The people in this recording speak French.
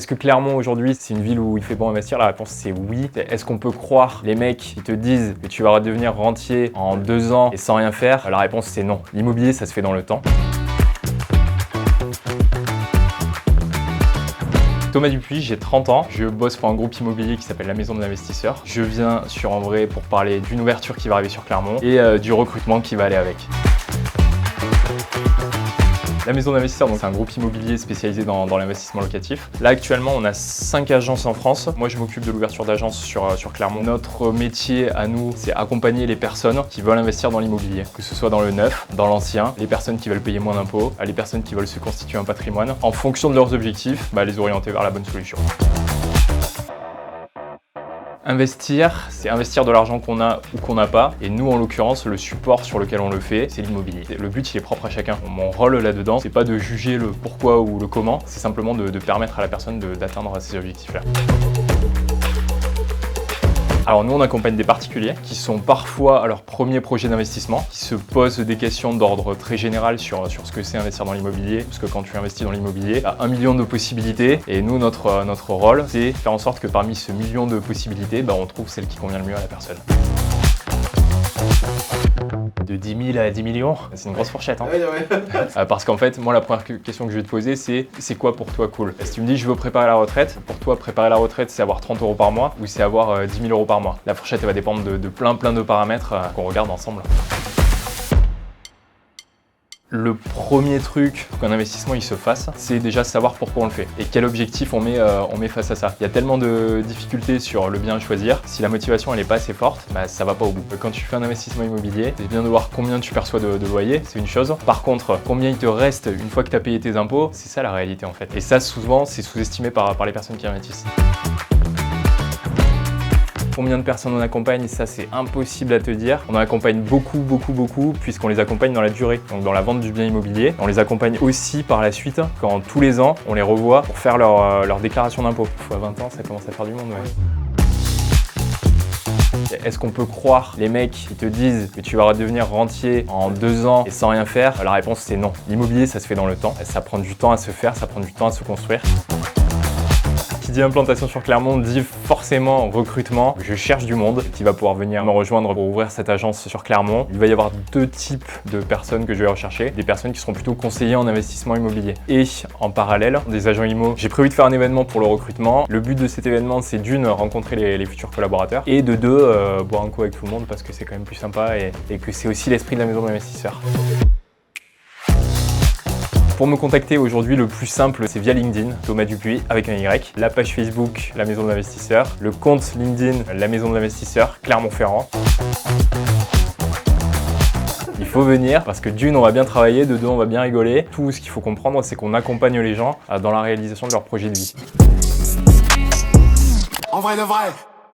Est-ce que Clermont aujourd'hui c'est une ville où il fait bon investir? La réponse c'est oui. Est-ce qu'on peut croire les mecs qui te disent que tu vas devenir rentier en 2 ans et sans rien faire? La réponse c'est non. L'immobilier ça se fait dans le temps. Thomas Dupuis, j'ai 30 ans, je bosse pour un groupe immobilier qui s'appelle la Maison de l'Investisseur. Je viens sur En Vrai pour parler d'une ouverture qui va arriver sur Clermont et du recrutement qui va aller avec. La Maison d'Investisseur, c'est un groupe immobilier spécialisé dans l'investissement locatif. Là, actuellement, on a 5 agences en France. Moi, je m'occupe de l'ouverture d'agences sur Clermont. Notre métier à nous, c'est accompagner les personnes qui veulent investir dans l'immobilier, que ce soit dans le neuf, dans l'ancien, les personnes qui veulent payer moins d'impôts, les personnes qui veulent se constituer un patrimoine. En fonction de leurs objectifs, les orienter vers la bonne solution. Investir, c'est investir de l'argent qu'on a ou qu'on n'a pas. Et nous, en l'occurrence, le support sur lequel on le fait, c'est l'immobilier. Le but, il est propre à chacun. Mon rôle là-dedans, c'est pas de juger le pourquoi ou le comment, c'est simplement de permettre à la personne d'atteindre ces objectifs-là. Alors nous, on accompagne des particuliers qui sont parfois à leur premier projet d'investissement, qui se posent des questions d'ordre très général sur ce que c'est investir dans l'immobilier, parce que quand tu investis dans l'immobilier, il y a 1 million de possibilités, et nous, notre rôle, c'est faire en sorte que parmi ce million de possibilités, on trouve celle qui convient le mieux à la personne. De 10 000 à 10 millions, c'est une grosse fourchette. Parce qu'en fait, moi, la première question que je vais te poser, c'est quoi pour toi cool? Si tu me dis je veux préparer la retraite, pour toi, préparer la retraite, c'est avoir 30 € par mois ou c'est avoir 10 000 € par mois? La fourchette, elle va dépendre de plein de paramètres qu'on regarde ensemble. Le premier truc qu'un investissement il se fasse, c'est déjà savoir pourquoi on le fait et quel objectif on met face à ça. Il y a tellement de difficultés sur le bien à choisir. Si la motivation elle n'est pas assez forte, ça va pas au bout. Quand tu fais un investissement immobilier, c'est bien de voir combien tu perçois de loyer, c'est une chose. Par contre, combien il te reste une fois que tu as payé tes impôts, c'est ça la réalité en fait. Et ça souvent c'est sous-estimé par les personnes qui investissent. Combien de personnes on accompagne, ça c'est impossible à te dire. On en accompagne beaucoup puisqu'on les accompagne dans la durée, donc dans la vente du bien immobilier. On les accompagne aussi par la suite quand tous les ans on les revoit pour faire leur déclaration d'impôt. À 20 ans ça commence à faire du monde, ouais. Est-ce qu'on peut croire les mecs qui te disent que tu vas devenir rentier en 2 ans et sans rien faire? La réponse c'est non. L'immobilier ça se fait dans le temps, ça prend du temps à se faire, ça prend du temps à se construire. Qui dit implantation sur Clermont dit forcément recrutement. Je cherche du monde qui va pouvoir venir me rejoindre pour ouvrir cette agence sur Clermont. Il va y avoir 2 types de personnes que je vais rechercher. Des personnes qui seront plutôt conseillers en investissement immobilier. Et en parallèle, des agents IMO. J'ai prévu de faire un événement pour le recrutement. Le but de cet événement, c'est d'une, rencontrer les futurs collaborateurs et de 2, boire un coup avec tout le monde parce que c'est quand même plus sympa et que c'est aussi l'esprit de la maison de l'investisseur. Pour me contacter aujourd'hui, le plus simple, c'est via LinkedIn, Thomas Dupuis avec un Y, la page Facebook, la Maison de l'Investisseur, le compte LinkedIn, la Maison de l'Investisseur, Clermont-Ferrand. Il faut venir parce que d'une, on va bien travailler, de 2, on va bien rigoler. Tout ce qu'il faut comprendre, c'est qu'on accompagne les gens dans la réalisation de leur projet de vie. En vrai de vrai.